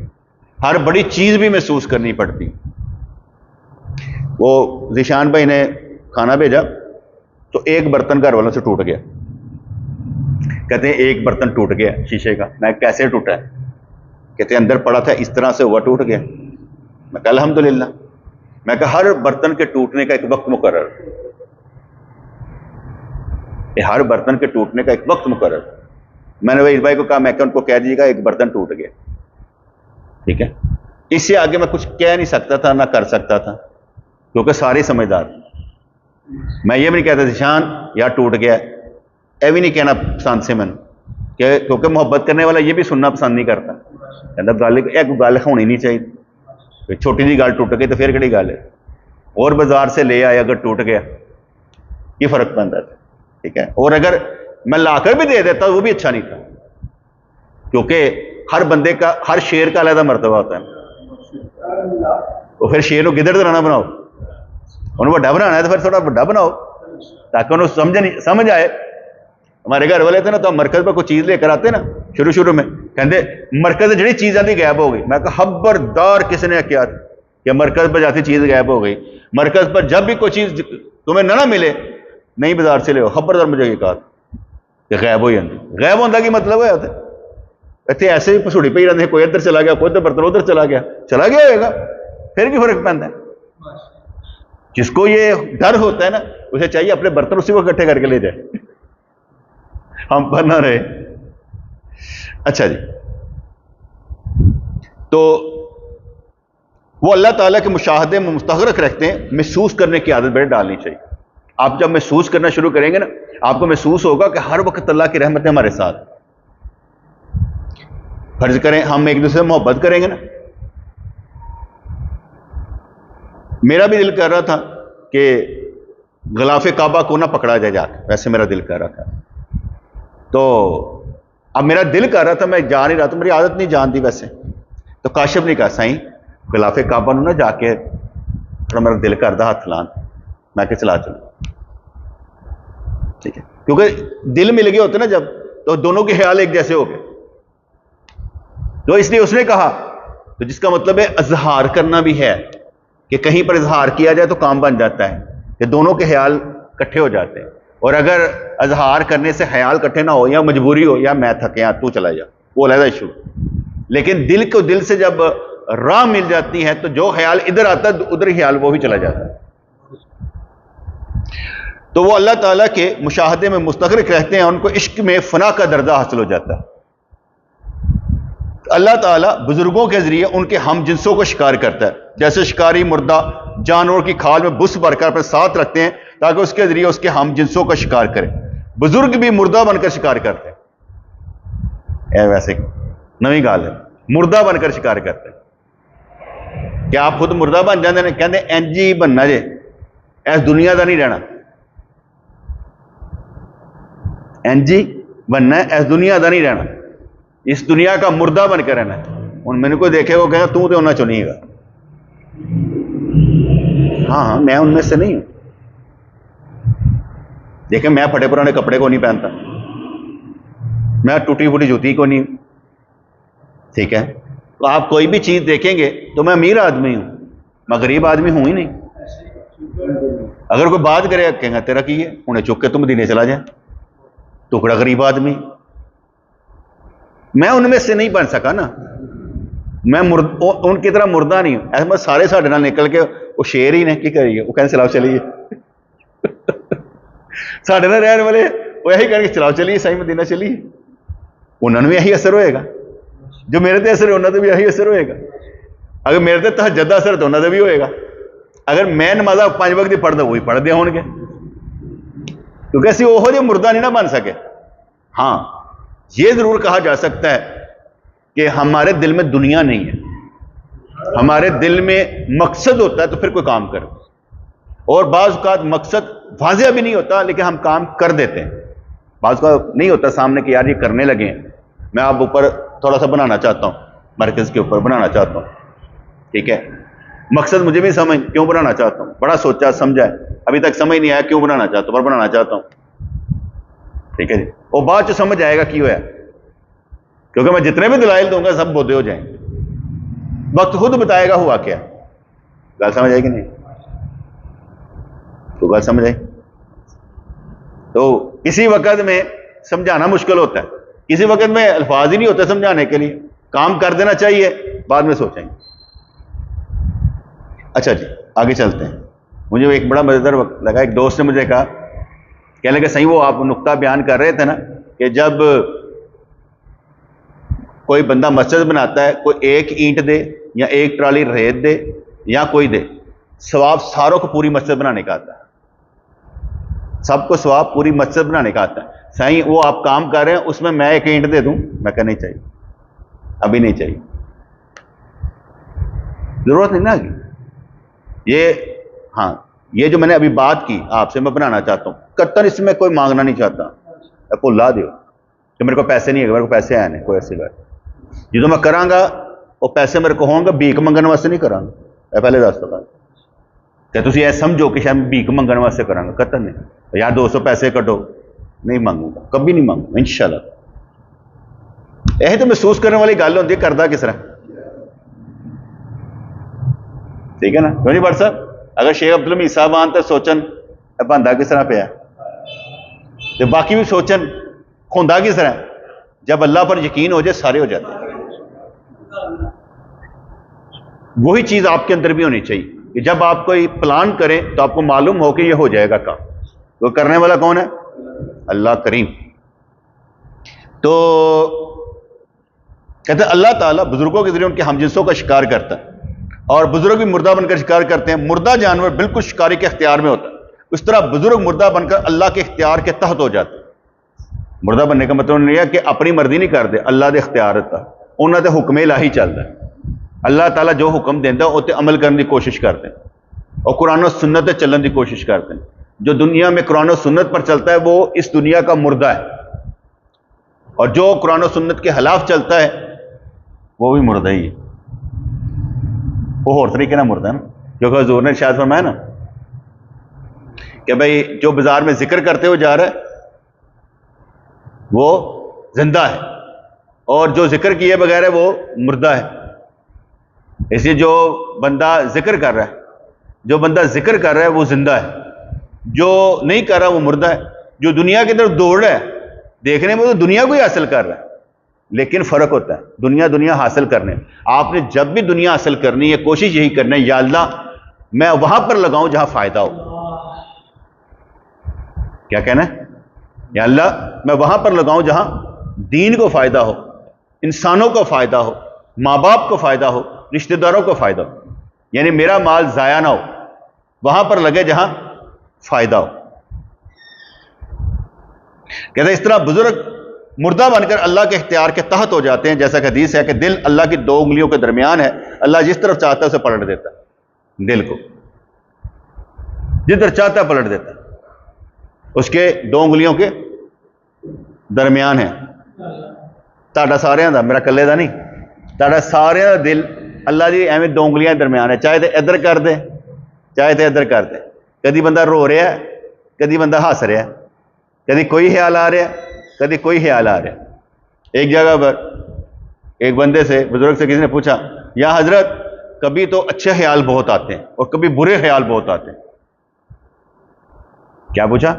हर बड़ी चीज भी महसूस करनी पड़ती। वो जिशान भाई ने खाना भेजा तो एक बर्तन घर वालों से टूट गया, कहते हैं एक बर्तन टूट गया शीशे का। मैं कैसे टूटा है? कहते हैं अंदर पड़ा था इस तरह से हुआ टूट गया। मैं कहा अल्हम्दुलिल्लाह। मैं कहा हर बर्तन के टूटने का एक वक्त मुकर्रर, हर बर्तन के टूटने का एक वक्त मुकर्रर। मैंने वही भाई को कहा, मैं उनको कह दीजिएगा एक बर्तन टूट गया, ठीक है। इससे आगे मैं कुछ कह नहीं सकता था ना कर सकता था, क्योंकि सारे समझदार। मैं ये भी नहीं कहता निशान यार टूट गया, यह भी नहीं कहना पसंद से मैंने, क्योंकि मोहब्बत करने वाला ये भी सुनना पसंद नहीं करता। कहता गल होनी नहीं चाहिए, छोटी जी गल टूट गई तो फिर किहड़ी गल है, और बाजार से ले आए अगर टूट गया ये फर्क पैंदा था, ठीक है। और अगर मैं लाकर भी दे देता वो भी अच्छा नहीं था, क्योंकि हर बंदे का, हर शेर का अलग मर्तबा होता है। तो फिर शेर को गिदड़ तरह ना बनाओ, उन्हें बड़ा बनाना है तो फिर थोड़ा बड़ा बनाओ ताकि उन्हें समझ आए। हमारे घर वाले थे ना, तो हम मरकज पर कोई चीज लेकर आते ना, शुरू शुरू में कहते मरकज जी चीज आती गायब हो गई। मैं कहा खबरदार किसने क्या कि मरकज पर जाती चीज गायब हो गई। मरकज पर जब भी कोई चीज तुम्हें ना मिले नहीं बाजार से ले, खबरदार मुझे ये कहा कि गायब हो जाती। गायब होता की मतलब है इतने ऐसे ही पसूड़ी पई रहते, कोई इधर चला गया, कोई इधर बर्तन उधर चला गया होएगा, फिर भी फर्क पैंदा है। जिसको ये डर होता है ना, उसे चाहिए अपने बर्तन उसी को इकट्ठे करके ले जाए, हम पर ना रहे। अच्छा जी, तो वो अल्लाह ताला के मुशाहदे में मुस्तगरक रखते हैं। महसूस करने की आदत बड़े डालनी चाहिए। आप जब महसूस करना शुरू करेंगे ना, आपको महसूस होगा कि हर वक्त अल्लाह की रहमतें हमारे साथ। फर्ज करें हम एक दूसरे से मोहब्बत करेंगे ना, मेरा भी दिल कर रहा था कि गिलाफे काबा को ना पकड़ा जाए जाके, वैसे मेरा दिल कर रहा था। तो अब मेरा दिल कर रहा था, मैं जा नहीं रहा था, मेरी आदत नहीं जानती वैसे। तो काशिफ ने कहा साईं गिलाफे काबा ना जाके थोड़ा मेरा दिल करता हाथ लान, मैं के चला चलू, ठीक है। क्योंकि दिल मिल गए होते ना जब, तो दोनों के ख्याल एक जैसे हो गए। तो इसलिए उसने कहा, तो जिसका मतलब है इजहार करना भी है कि कहीं पर इजहार किया जाए तो काम बन जाता है कि दोनों के ख्याल इकट्ठे हो जाते हैं। और अगर इजहार करने से ख्याल इकट्ठे ना हो, या मजबूरी हो, या मैं थके या तू चला जा, वो अलग इशू। लेकिन दिल को दिल से जब राह मिल जाती है तो जो ख्याल इधर आता है उधर ख्याल वो भी चला जाता है। तो वो अल्लाह ताला के मुशाहदे में मुस्तगरक रहते हैं, उनको इश्क में फना का दर्जा हासिल हो जाता है। अल्लाह ताला बुजुर्गों के जरिए उनके हम जिन्सों को शिकार करता है। जैसे शिकारी मुर्दा जानवरों की खाल में बुस भरकर अपने साथ रखते हैं ताकि उसके जरिए उसके हम जिन्सों का शिकार करें, बुजुर्ग भी मुर्दा बनकर शिकार करते हैं। वैसे नवी गाल है, मुर्दा बनकर शिकार करते हैं। क्या आप खुद मुर्दा बन जाते हैं? कहते इंज ही बनना जे, इस दुनिया का नहीं रहना, इंज ही बनना है, इस दुनिया का नहीं रहना, इस दुनिया का मुर्दा बनकर रहना है। हूँ मैंने कोई देखे वो कहेगा तू तो उन्हें चो नहीं है। हाँ मैं उनमें से नहीं हूं। देखे मैं फटे पुराने कपड़े को नहीं पहनता, मैं टूटी फूटी जूती को नहीं, ठीक है। तो आप कोई भी चीज देखेंगे तो मैं अमीर आदमी हूं, मैं गरीब आदमी हूं ही नहीं। अगर कोई बात करे कहेंगे तेरा की है, उन्हें चुक के तुम मदीने चला जाए, टुकड़ा गरीब आदमी। मैं उनमें से नहीं बन सका ना, मैं उनकी तरह मुर्दा नहीं हूं। ऐसे सारे साढ़े नाल निकल के वो शेर ही ने की करिए, वो कहते चलाओ चलिए साढ़े नाल रहने वाले वो यही करके चलाओ चलिए सही मदीना चलिए, उन्होंने भी यही असर होएगा। जो मेरे ते असर है उन्होंने भी यही असर होएगा। अगर मेरे ते तहज्जुद दा असर तो उन्होंने भी होएगा। अगर मैं नमाज़ा 5 वक्त की पढ़दा वही पढ़ते होंगे, क्योंकि असं ओहो जिहा मुर्दा नहीं ना बन सके। हाँ ये जरूर कहा जा सकता है कि हमारे दिल में दुनिया नहीं है, हमारे दिल में मकसद होता है तो फिर कोई काम करो। और बाज़ औक़ात मकसद वाज़ेह भी नहीं होता लेकिन हम काम कर देते हैं। बाज़ औक़ात नहीं होता सामने कि यार ये करने लगे हैं, मैं आप ऊपर थोड़ा सा बनाना चाहता हूँ, मरकज़ के ऊपर बनाना चाहता हूँ, ठीक है। मकसद मुझे भी समझ क्यों बनाना चाहता हूँ, बड़ा सोचा समझा है, अभी तक समझ नहीं आया क्यों बनाना चाहता हूँ, पर बनाना चाहता हूँ। ठीक है जी, वो बाद च समझ आएगा क्यों है, क्योंकि मैं जितने भी दलाइल दूंगा सब बोधे हो जाएंगे, वक्त खुद बताएगा हुआ क्या। गल समझ आएगी नहीं? तो गल समझ आई। तो किसी वक्त में समझाना मुश्किल होता है, किसी वक्त में अल्फाज ही नहीं होते समझाने के लिए, काम कर देना चाहिए, बाद में सोचेंगे। अच्छा जी, आगे चलते हैं। मुझे एक बड़ा मजेदार वक्त लगा, एक दोस्त ने मुझे कहा, कहने लगे सही वो आप नुक्ता बयान कर रहे थे ना कि जब कोई बंदा मस्जिद बनाता है, कोई एक ईंट दे या एक ट्राली रेत दे या कोई दे, सवाब सारों को पूरी मस्जिद बनाने का आता है, सबको सवाब पूरी मस्जिद बनाने का आता है। सही वो आप काम कर रहे हैं, उसमें मैं एक ईंट दे दूं, मैं कह नहीं चाहिए, अभी नहीं चाहिए, जरूरत नहीं ना आगे। ये हाँ, ये जो मैंने अभी बात की आपसे, मैं बनाना चाहता हूं, कत्तन इसमें कोई मांगना नहीं चाहता, भुला दो कि मेरे को पैसे नहीं है, मेरे को पैसे आए नहीं, कोई ऐसी बात जो मैं करांगा वो पैसे मेरे को होंगे, भीख मंगने वास्ते नहीं करांगा। पहले दस दो क्या तुम यह समझो कि शायद भीख मंगने वास्ते करांगा, कत्तन नहीं यार, 200 पैसे कटो, नहीं मांगूंगा, कभी नहीं मांगूंगा इंशाल्लाह। यही तो महसूस करने वाली गल होती है, करदा किस तरह। ठीक है ना, क्यों नहीं बड़ साहब, अगर शेख अब्दुल हमीद साहब आन तो सोचन बनता किस तरह पे, तो बाकी भी सोचन होंदा किस तरह। जब अल्लाह पर यकीन हो जाए सारे हो जाते हैं। वही चीज आपके अंदर भी होनी चाहिए कि जब आप कोई प्लान करें तो आपको मालूम हो कि यह हो जाएगा काम। तो करने वाला कौन है? अल्लाह करीम। तो कहते हैं अल्लाह ताला बुजुर्गों के जरिए उनके हमजिनसों का शिकार करता है, और बुजुर्ग भी मुर्दा बनकर शिकार करते हैं। मुर्दा जानवर बिल्कुल शिकारी के इख्तियार में होता है, उस तरह बुजुर्ग मुर्दा बनकर अल्लाह के इख्तियार के तहत हो जाते हैं। मुर्दा बनने का मतलब नहीं है कि अपनी मर्जी नहीं करते, अल्लाह के इख्तियार होता, उन्होंने हुक्म इलाही चलता है। अल्लाह ताला जो हुक्म देता है उसे अमल करने की कोशिश करते हैं, और कुरान और सुन्नत चलने की कोशिश करते हैं। जो दुनिया में कुरान और सुन्नत पर चलता है वो इस दुनिया का मुर्दा है, और जो कुरान और सुन्नत के खिलाफ चलता है वो भी मुर्दा ही है, वो और तरीके ना मुर्दा है ना। क्योंकि हुजूर ने शायद फरमाया ना कि भाई जो बाजार में जिक्र करते हुए जा रहा है वो जिंदा है, और जो जिक्र किए बगैर है वो मुर्दा है। इसलिए जो बंदा जिक्र कर रहा है, जो बंदा जिक्र कर रहा है वो जिंदा है, जो नहीं कर रहा वो मुर्दा है। जो दुनिया की तरफ दौड़ रहा है, देखने में तो दुनिया को ही हासिल कर रहा है, लेकिन फर्क होता है दुनिया दुनिया हासिल करने। आपने जब भी दुनिया हासिल करनी है, कोशिश यही करना है, या अल्लाह मैं वहां पर लगाऊं जहां फायदा हो। क्या कहना है? या अल्लाह मैं वहां पर लगाऊं जहां दीन को फायदा हो, इंसानों को फायदा हो, माँ बाप को फायदा हो, रिश्तेदारों को फायदा हो। यानी मेरा माल जाया ना हो, वहां पर लगे जहां फायदा हो। कहते इस तरह बुजुर्ग मुर्दा बनकर अल्लाह के इख्तियार के तहत हो जाते हैं। जैसा कि हदीस है कि दिल अल्लाह की दो उंगलियों के दरमियान है, अल्लाह जिस तरफ चाहता है उसे पलट देता है। दिल को जिधर चाहता है पलट देता है, उसके दो उंगलियों के दरमियान है। ताड़ा सारियां दा, मेरा कल्ले दा नहीं, ताड़ा सारियां दा दिल अल्लाह दी एवं दो उंगलियां दरमियान है। चाहे तो इधर कर दे, चाहे तो इधर कर दे। कभी बंदा रो रहा है, कभी बंदा हंस रहा है, कभी कोई ख्याल आ रहा है, कभी कोई ख्याल आ रहा है। एक जगह पर एक बंदे से, बुजुर्ग से किसी ने पूछा, या हजरत कभी तो अच्छे ख्याल बहुत आते हैं और कभी बुरे ख्याल बहुत आते हैं। क्या पूछा?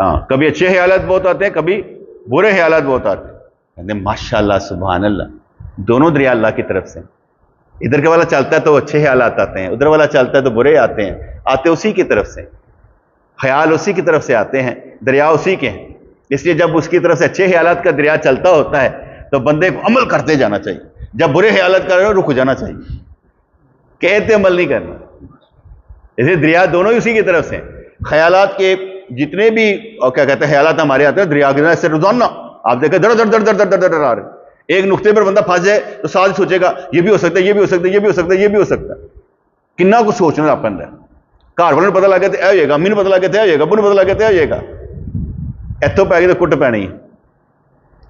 हाँ, कभी अच्छे ख्यालात बहुत आते हैं, कभी बुरे ख्यालात बहुत आते हैं। कहते माशाल्लाह सुभान अल्लाह, दोनों दरिया अल्लाह की तरफ से। इधर के वाला चलता है तो अच्छे ख्यालात आते हैं, उधर वाला चलता है तो बुरे आते हैं। आते उसी की तरफ से, ख्याल उसी की तरफ से आते हैं, दरिया उसी के हैं। इसलिए जब उसकी तरफ से अच्छे ख्यालात का दरिया चलता होता है तो बंदे को अमल करते जाना चाहिए, जब बुरे ख्यालात कर रहे हो रुक जाना चाहिए, कहते अमल नहीं करना। इसलिए दरिया दोनों ही उसी की तरफ से। ख्यालात के जितने भी और क्या कहते हैं ख्यालात हमारे आते हैं दरिया के से रोजाना आप देखें दर दर दर दर दर दर दर आ रहे। एक नुक्ते पर बंदा फंस जाए तो साथ ही सोचेगा ये भी हो सकता है, ये भी हो सकता है, ये भी हो सकता है, ये भी हो सकता है। किन्ना कुछ सोचना आप अंदर। घर वाले पता लगे तो यह होएगा, अम्मी पता लगे तो यह होएगा, अब्बू पता लगे तो यह होएगा। इतों पै गई तो कुट पैनी है।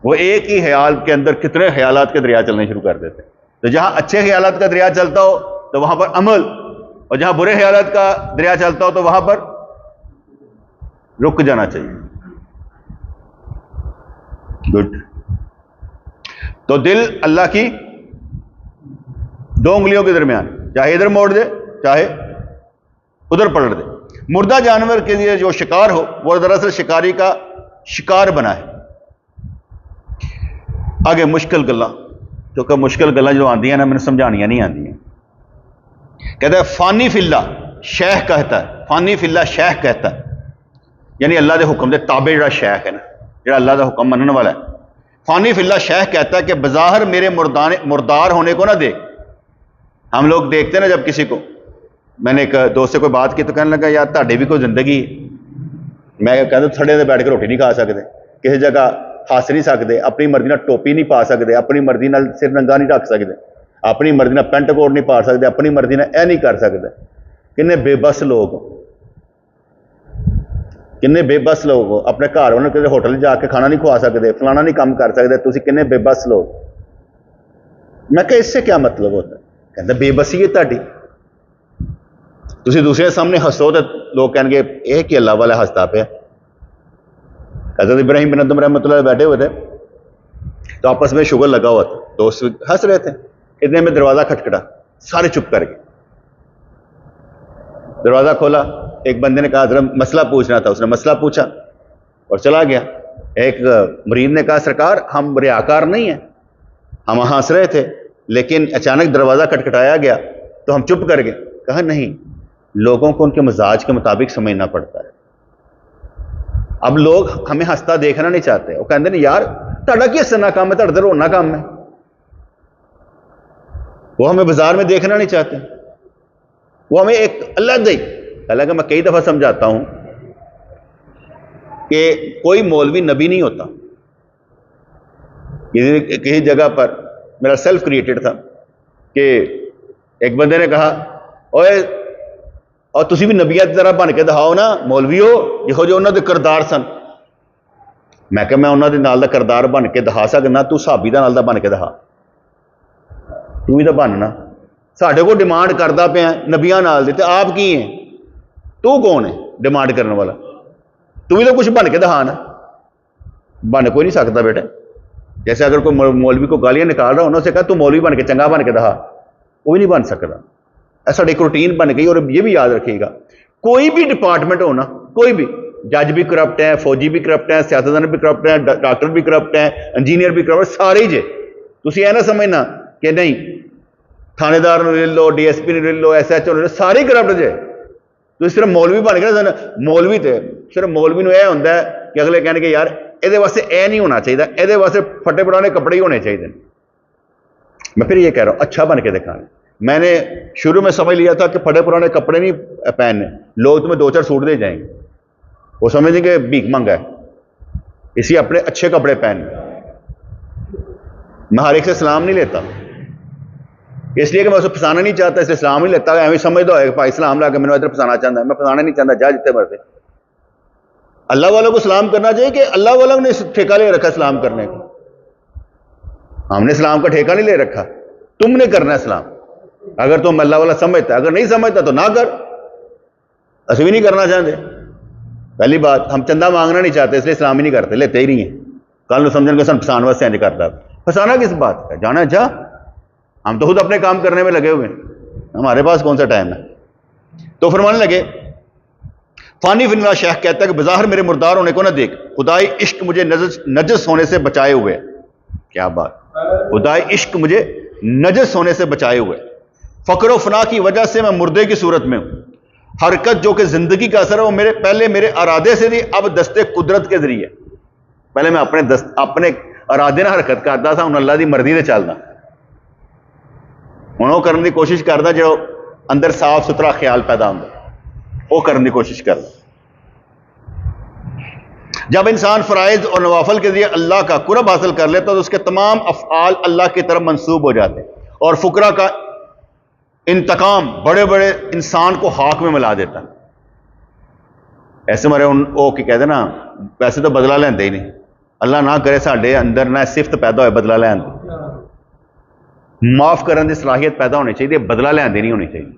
वो एक ही ख्याल के अंदर कितने ख्यालात के दरिया चलने शुरू कर देते हैं। तो जहां अच्छे ख्यालात का दरिया चलता हो तो वहां पर अमल, और जहां बुरे ख्यालात का दरिया चलता हो तो वहां पर रुक जाना चाहिए। गुड। तो दिल अल्लाह की दो उंगलियों के दरमियान, चाहे इधर मोड़ दे चाहे उधर पलट दे। मुर्दा जानवर के लिए जो शिकार हो वो दरअसल शिकारी का शिकार बना है। आगे मुश्किल गल्ला, क्योंकि मुश्किल गल्ला जो आंदी है ना, मैंने समझानियां नहीं आंदी। कहता है फानी फिल्ला शेख कहता है, फानी फिल्ला शेख कहता है, यानी अल्लाह के हुक्म के ताबे जो शेख है ना, जो अल्लाह का हुक्म मनने वाला है। फानी फिल्ला शेख कहता है कि बज़ाहिर मेरे मुर्दार होने को ना देख। हम लोग देखते ना जब किसी को, मैंने एक दोस्त से कोई बात की तो कहने लगा यार ताड़ी भी कोई जिंदगी। मैं कहता थड़े से बैठ के रोटी नहीं खा सकते, किसी जगह हस नहीं सकते, अपनी मर्जी ना टोपी नहीं पा सकते, अपनी मर्जी ना सिर नंगा नहीं रख सकते, अपनी मर्जी ना पेंट कोट नहीं पा सकते, अपनी मर्जी ना यह नहीं कर सकते। किन्ने बेबस लोग, किन्ने बेबस लोग हो, अपने घर उन्होंने किसी होटल जाके खाना नहीं खुआ सकते, फलाना नहीं काम कर सकते, तुम किन्ने बेबस लोग। मैं कहा इससे क्या मतलब होता है? कहते बेबसी है ताड़ी। तुम दूसरे सामने हसो तो लोग कहेंगे यह कि अल्लाह वाला हंसता पे। हज़रत इब्राहिम बिन अदम रहमतुल्लाह बैठे हुए थे तो आपस में शुगर लगा हुआ था, दोस्त हंस रहे थे। इतने में दरवाजा खटखटा, सारे चुप कर गए। दरवाजा खोला, एक बंदे ने कहा जरा मसला पूछना था, उसने मसला पूछा और चला गया। एक मरीज ने कहा सरकार हम रियाकार नहीं है, हम हंस रहे थे लेकिन अचानक दरवाजा खटखटाया गया तो हम चुप कर गए। कहा नहीं, लोगों को उनके मिजाज के मुताबिक समझना पड़ता है। अब लोग हमें हंसता देखना नहीं चाहते, वो कहते नहीं यार ताड़ा की हंसना काम है, ताड़ा रोना काम है। वो हमें बाजार में देखना नहीं चाहते, वो हमें एक अलग ही। हालांकि मैं कई दफा समझाता हूं कि कोई मौलवी नबी नहीं होता। किसी जगह पर मेरा सेल्फ क्रिएटेड था कि एक बंदे ने कहा ओए और तुसी भी नबिया की तरह बन के दिखाओ ना, मौलवी हो जिहो जो उन्होंने किरदार सन। मैं क्या मैं उन्होंने नाल दा किरदार बन के दिखा सकना, तू साहबी दा नाल दा बन के दिखा, तू भी तो बनना। साढ़े को डिमांड करता पे नबिया नाल दी, आप की है, तू कौन है डिमांड करने वाला? तू भी तो कुछ बन के दिखा ना। बन कोई नहीं सकता बेटे। जैसे अगर कोई मौलवी को गालियां निकाल रहा हो, उन्होंने कहा तू मौलवी बन के चंगा बन के दिखा, वो भी नहीं बन सकता। ऐसा एक रूटीन बन गई। और ये भी याद रखिएगा, कोई भी डिपार्टमेंट हो ना, कोई भी, जज भी करप्ट है, फौजी भी करप्ट है, सियासतदान भी करप्ट है, डॉक्टर भी करप्ट है, इंजीनियर भी करप्ट है, सारे जे। तुम यह ना समझना कि नहीं थानेदार ले लो, DSP ले लो, SHO ले लो, सारे करप्ट जे। तो सिर्फ मौलवी बन गया ना, मौलवी थे सिर्फ मौलवी को यह होता है कि अगले कहने यार ये वास्ते यह नहीं होना चाहिए, ये वास्ते फटे पुराने कपड़े ही होने चाहिए। मैं फिर ये कह रहा हूँ अच्छा बन के दिखाना। मैंने शुरू में समझ लिया था कि फटे पुराने कपड़े नहीं पहनने, लोग तुम्हें 2-4 सूट दे जाएंगे, वो समझेंगे भीख मंगा है, इसी अपने अच्छे कपड़े पहने। मैं हर एक से सलाम नहीं लेता, इसलिए कि मैं उसे फसाना नहीं चाहता, इसलिए सलाम नहीं लेता। एवं समझता है भाई सलाम ला के मैंने इधर फसाना चाहता है, मैं फसाना नहीं चाहता, जा जितने मरते। अल्लाह वालों को सलाम करना चाहिए कि अल्लाह वालों ने ठेका ले रखा सलाम करने का? हमने सलाम का ठेका नहीं ले रखा, तुमने करना है सलाम। अगर तुम अल्लाह वाला समझता, अगर नहीं समझता तो ना कर, असं भी नहीं करना चाहते। पहली बात, हम चंदा मांगना नहीं चाहते इसलिए सलाम ही नहीं करते, लेते ही नहीं है। कल समझ के सन फसान वास्ते नहीं करता, फसाना किस बात का? जाना जा, हम तो खुद अपने काम करने में लगे हुए हैं, हमारे पास कौन सा टाइम है। तो फरमाने लगे फानी फिल्ला शेख कहता है कि बज़ाहिर मेरे मुर्दार होने को ना देख, खुदाई इश्क मुझे नजस होने से बचाए हुए। क्या बात, खुदाई इश्क मुझे नजस होने से बचाए हुए। फक्र फना की वजह से मैं मुर्दे की सूरत में हूं। हरकत जो कि जिंदगी का असर है वो मेरे पहले मेरे इरादे से थी, अब दस्ते कुदरत के जरिए। पहले मैं अपने इरादे ना हरकत करता था, हूं अल्लाह की मर्जी से चलना। हूं वो करने की कोशिश करता जो अंदर साफ सुथरा ख्याल पैदा होता, वो करने की कोशिश करता। जब इंसान फराइज और नवाफल के जरिए अल्लाह का कुर्ब हासिल कर लेता तो उसके तमाम अफ़आल अल्लाह की तरफ मंसूब हो जाते और फुकरा का इंतकाम बड़े बड़े इंसान को हाक में मिला देता। ऐसे मरे वो कि कहते ना वैसे तो बदला लेंदे ही नहीं, अल्लाह ना करे साढ़े अंदर ना सिफत पैदा हो बदला लैन दी, माफ करने की सलाहियत पैदा होनी चाहिए, बदला लैन दी नहीं होनी चाहिए।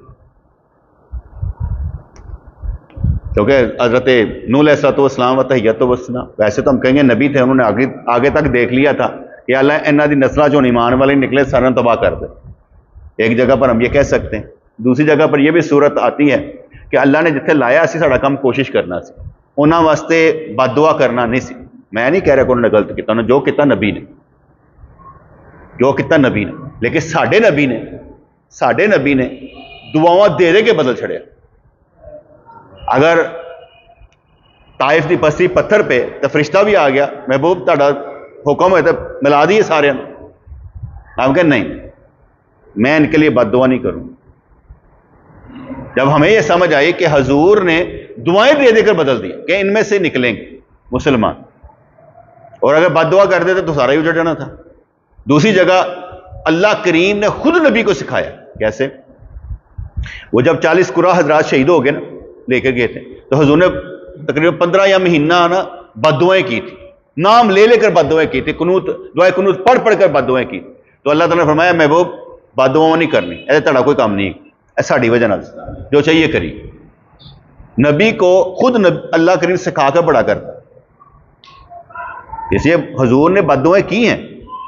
क्योंकि हजरत नूह अलैहिस्सलाम व तहियतु वस्सलाम वैसे तो हम कहेंगे नबी थे, उन्होंने आगे आगे तक देख लिया था कि अल्लाह इन्हों की नस्ल जो ईमान वाले निकले सारे तबाह कर दे। एक जगह पर हम ये कह सकते हैं, दूसरी जगह पर यह भी सूरत आती है कि अल्लाह ने जिथे लाया असी साडा काम कोशिश करना सी, उन्होंने वास्ते बददुआ करना नहीं सी। मैं नहीं कह रहा कि उन्होंने गलत किया, उन्होंने जो किया नबी ने, जो किया नबी ने, लेकिन साडे नबी ने दुआवां दे के बदल छड़िया। अगर ताइफ की पस्ती पत्थर पे तो फरिश्ता भी आ गया, महबूब तुहाडा हुक्म है तो मिला दिए सारे, हम कहें नहीं मैं इनके लिए बददुआ नहीं करूं। जब हमें यह समझ आई कि हजूर ने दुआएं दे देकर बदल दी कि इनमें से निकलेंगे मुसलमान, और अगर बददुआ कर देते तो सारा ही उजड़ जाना था। दूसरी जगह अल्लाह करीम ने खुद नबी को सिखाया कैसे, वो जब 40 कुरा हजरात शहीद हो गए ना, लेकर गए थे, तो हजूर ने तकरीबन 15 या महीना ना बददुआएं की थी, नाम ले लेकर बददुआएं की थी, कुनूत दुआए कुनूत पढ़ पढ़ कर बददुआएं की। तो अल्लाह ताला ने फरमाया महबूब बददुआ नहीं करनी, ऐसे तेरा कोई काम नहीं, साड़ी वजह ना जो चाहिए करी। नबी को खुद अल्लाह करीम सिखा कर बड़ा करता, इसलिए हजूर ने बददुआएं की हैं,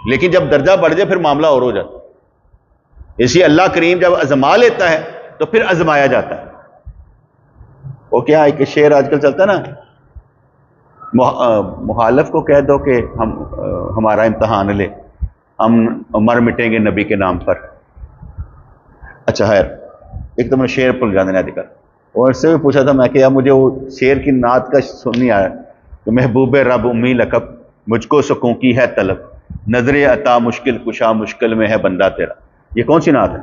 लेकिन जब दर्जा बढ़ जाए फिर मामला और हो जाता। इसलिए अल्लाह करीम जब आजमा लेता है तो फिर आजमाया जाता है। वो क्या एक शेर आजकल चलता है ना, मुखालिफ को कह दो कि हमारा इम्तहान ले, हम मर मिटेंगे नबी के नाम पर। अच्छा है, एक तो मैंने शेर भूल जाने अधिकार, और इससे भी पूछा था मैं कि यार मुझे वो शेर की नात का सुन नहीं आया कि महबूब रब उम्मी लकब मुझको सुकून की है तलब, नजरे अता मुश्किल कुशा मुश्किल में है बंदा तेरा। ये कौन सी नात है?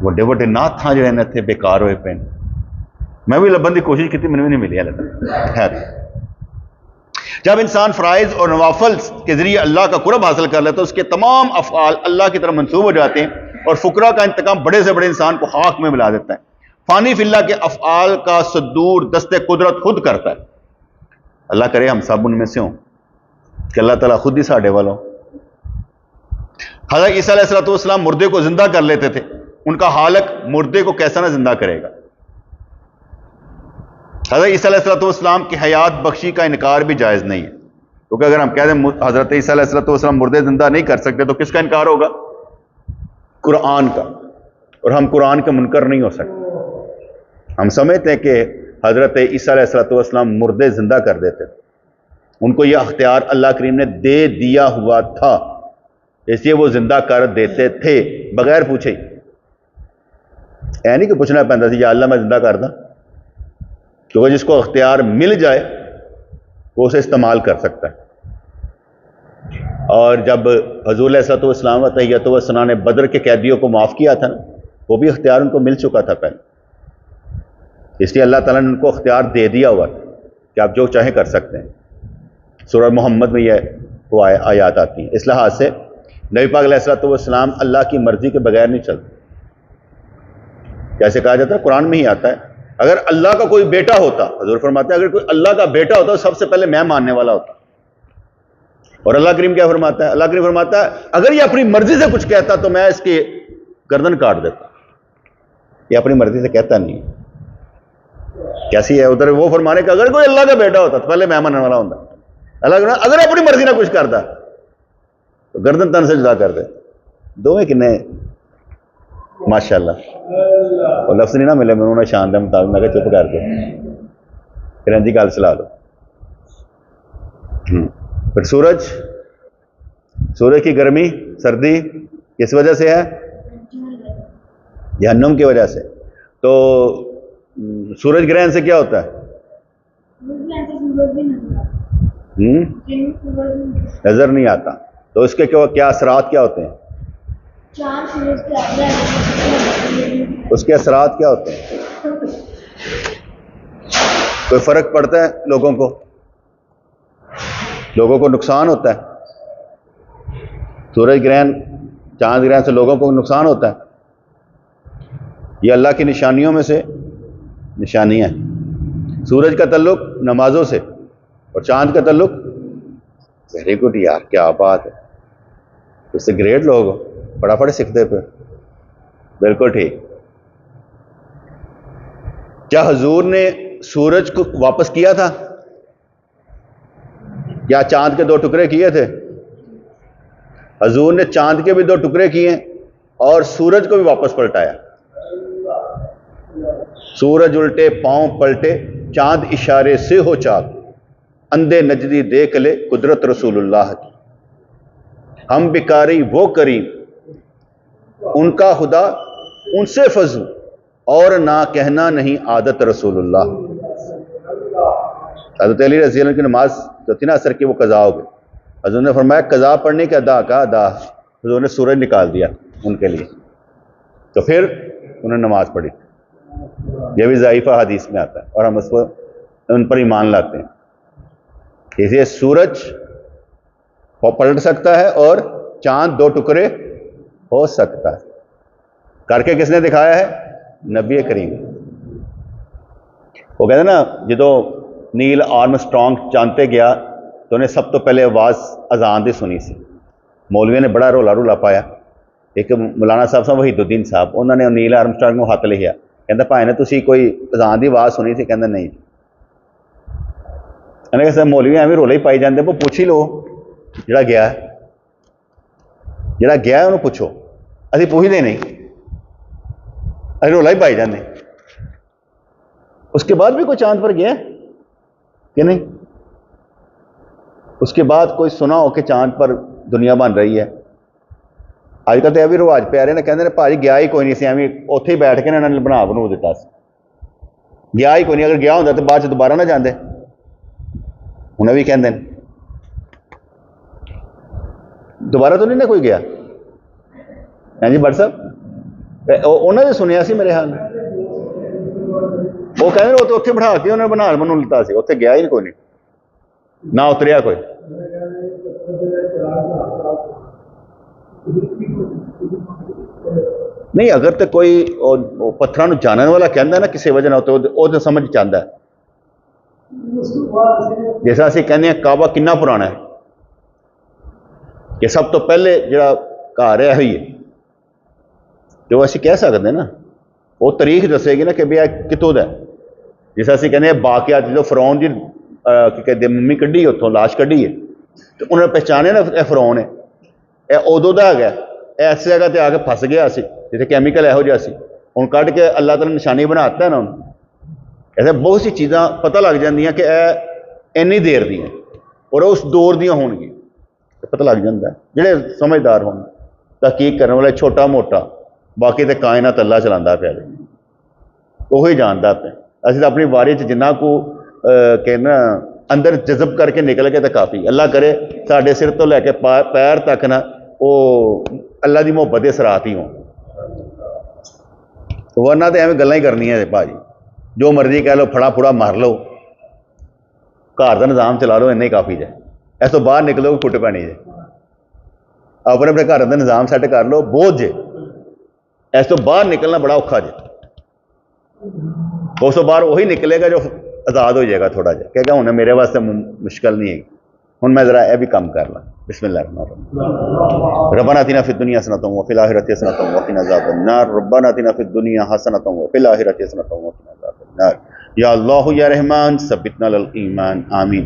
बड़े बड़े नात था जो इतने बेकार हुए पे, मैं भी लभन की कोशिश की, मैंने भी नहीं मिली हाले तक। खैर, जब इंसान फ़राइज़ और नवाफल के जरिए अल्लाह का कुर्ब हासिल कर लेता है तो उसके तमाम अफ़आल अल्लाह की तरफ मंसूब हो जाते हैं, और फुकरा का इंतकाम बड़े से बड़े इंसान को हाक में मिला देता है। फ़ानी फिल्ला के अफ़आल का सदूर दस्ते कुदरत खुद करता है। अल्लाह करे हम सब उनमें से हों कि अल्लाह ताला खुद ही साढ़े वालों। हज़रत ईसा अलैहिस्सलाम मुर्दे को जिंदा कर लेते थे, उनका हालक मुर्दे को कैसा ना जिंदा करेगा। हज़रत ईसा अलैहिस्सलाम की हयात बख्शी का इनकार भी जायज़ नहीं है, क्योंकि अगर हम कह दें हज़रत ईसा अलैहिस्सलाम मुर्दे जिंदा नहीं कर सकते तो किसका इनकार होगा? कुरान का, और हम कुरान के मुनकर नहीं हो सकते। हम समझते हैं कि हज़रत ईसा अलैहिस्सलाम मुर्दे जिंदा कर देते, उनको यह अख्तियार अल्लाह करीम ने दे दिया हुआ था, इसलिए वो जिंदा कर देते थे बगैर पूछे। ऐ नहीं कि पूछना पैंदा सी या अल्लाह मैं जिंदा कर दा, क्योंकि जिसको अख्तियार मिल जाए वो उसे इस्तेमाल कर सकता है। और जब हजूर अलैहिस्सलाम व तहियतु वस्सलाम ने बदर के कैदियों को माफ़ किया था ना, वो भी अख्तियार उनको मिल चुका था पहले, इसलिए अल्लाह ताला ने उनको अख्तियार दे दिया हुआ था कि आप जो चाहें कर सकते हैं। सूरह मोहम्मद में यह वो आयात आती है। इस लिहाज से नबी पाक अलैहिस्सलातु वस्सलाम अल्लाह की मर्जी के बगैर नहीं चलते। जैसे कहा जाता है, कुरान में ही आता है, अगर अल्लाह का कोई बेटा होता, हजूर फरमाते हैं अगर कोई अल्लाह का बेटा होता तो सबसे पहले मैं मानने वाला होता। और अल्लाह करीम क्या फरमाता है? अल्लाह करीम फरमाता है अगर ये अपनी मर्जी से कुछ कहता तो मैं इसकी गर्दन काट देता। ये अपनी मर्जी से कहता नहीं है। कैसी है उधर वो फरमाने का, अगर कोई अल्लाह का बेटा होता तो पहले मैं मानने वाला होता। अल्लाह अगर अपनी मर्जी ना कुछ करता तो गर्दन तन से जुदा कर दे। दोवें किन्ने माशाअल्लाह, और लफ्ज नहीं ना मिले मैं उन्होंने शान के मुताबिक, मैं चुप कर दो फिर जी गल चला लो। फिर सूरज की गर्मी सर्दी किस वजह से है? जहन्नुम की वजह से। तो सूरज ग्रहण से क्या होता है? नजर नहीं आता। तो इसके क्या असरात क्या होते हैं? उसके असरात क्या होते हैं? कोई फर्क पड़ता है? लोगों को नुकसान होता है। सूरज ग्रहण चांद ग्रहण से लोगों को नुकसान होता है। ये अल्लाह की निशानियों में से निशानियां हैं। सूरज का तल्लुक नमाजों से, और चांद का ताल्लुक, वेरी गुड यार, क्या बात है, उससे ग्रेट लोग हो, फटाफट सीखते पे, बिल्कुल ठीक। क्या हुजूर ने सूरज को वापस किया था? क्या चांद के 2 टुकड़े किए थे? हुजूर ने चांद के भी 2 टुकड़े किए और सूरज को भी वापस पलटाया। सूरज उल्टे पांव पलटे, चांद इशारे से हो चाक, अंधे नजदी देख ले कुदरत रसूलुल्लाह की। हम बिकारी वो करीम, उनका खुदा उनसे फजू, और ना कहना नहीं आदत रसूलुल्लाह। हज़रत अली रज़ी अल्लाह की नमाज जो थी ना असर की, वो कज़ा हो गई। हज़रत ने फरमाया कज़ा पढ़ने के अदा का अदा, हज़रत ने सूरज निकाल दिया उनके लिए, तो फिर उन्होंने नमाज पढ़ी। यह भी ज़ाइफ़ा हदीस में आता है और हम उसको उन पर ईमान लाते हैं। इसलिए सूरज वो पलट सकता है और चांद 2 टुकड़े हो सकता है। करके किसने दिखाया है? नबी करीम। वो कहते ना, जो नील आर्मस्ट्रॉन्ग चांद पे गया तो उन्हें सब तो पहले आवाज़ अजान की सुनी सी। मौलवियों ने बड़ा रोला रूला पाया। एक मौलाना साहब वहीदुद्दीन साहब, उन्होंने नील आर्मस्ट्रॉन्ग को हक लिखा, कहता भाई ने तुसी कोई अजान की आवाज़ सुनी थी? कहता नहीं। कहने कहा सर मौलवी एवं रोले ही पाई जाते, वो पूछ ही लो जरा गया उन्होंने पूछो, अभी पूछते नहीं, अभी रोला ही पाई जाते। उसके बाद भी कोई चांद पर गया कि नहीं? उसके बाद कोई सुना हो कि चांद पर दुनिया बन रही है? अजकल तो यह भी रिवाज पे आ रहे हैं, कहते हैं भाजी गया ही कोई नहीं, एवं उत्थे ही बैठ के इन्होंने बना बनू दिता, गया ही कोई नहीं। अगर गया होंगे तो बाद दोबारा ना जाते, उन्हें भी कहते हैं दोबारा तो नहीं ना कोई गया। हाँ जी भट्ट साहब, उन्होंने सुनिया सी मेरे हाल, वो कहते वो तो उत्थे बिठा के उन्होंने बना बनू लिता सी, उत्थे गया ही कोई नहीं, ना उतरिया कोई। नहीं, अगर तो कोई पत्थर जानने वाला कहता ना किसी वजह तो समझ चाहता है। जैसा असीं कहने हैं काबा कितना पुराना है, कि सब तो पहले जो घर है ही है, जो असीं कह सकते हैं ना, वो तारीख दसेगी ना कि भी कितों का। जैसा असीं कहने बाकियात जो फरौन की कहते मम्मी कढ़ी उत्थों लाश कढ़ी है, तो उन्होंने पहचाने ना यह फरौन है, यह उदों का है, इस जगह पर आके फस गया सी जिथे कैमिकल यहो जिहा सी, हुण कढ़ के अल्लाह ताला निशानी बनाता है ना। ऐसे बहुत सी चीज़ां पता लग जांदियां कि यह इन्नी देर दी है और उस दौर दियां होणगियां, पता लग जाता है। जिहड़े समझदार होण, तहकीक करने वाले, छोटा मोटा, बाकी तो कायनात अल्लाह चलाता पिया, वही जानता पे। असीं तो अपनी वारी जिन्ना को कहना अंदर जज़ब करके निकल गए तो काफ़ी। अल्लाह करे साडे सिर तो लैके पैर तक ना वो अल्लाह की मुहब्बत के सरात ही हो, वरना तो एवं गल्लां ही करनियां भाजी, जो मर्जी कह लो, फड़ा फुड़ा मार लो, घर का निज़ाम चला लो, इन्ना ही काफ़ी है। इस तो बाहर निकलो फुट पैनी जे, अपने अपने घर का निज़ाम सैट कर लो, बोझ जे। इस तो बाहर निकलना बड़ा औखा जे। उस तो बाहर वही निकलेगा जो आज़ाद हो जाएगा थोड़ा जहा, कहेगा हूँ मेरे वास्ते मुश्किल नहीं है, हूँ मैं जरा यह भी काम कर ला। बिस्मिल्लाह। रब्बना आतिना फिद दुनिया हसनतन व फिल आखिरति हसनतन व क़िना अज़ाबन्नार। रब्बना आतिना फिद दुनिया हसनतन व फिल आखिरति हसनतन व क़िना अज़ाबन्नार। या अल्लाह या रहमान सब्बितना अल ईमान, आमीन।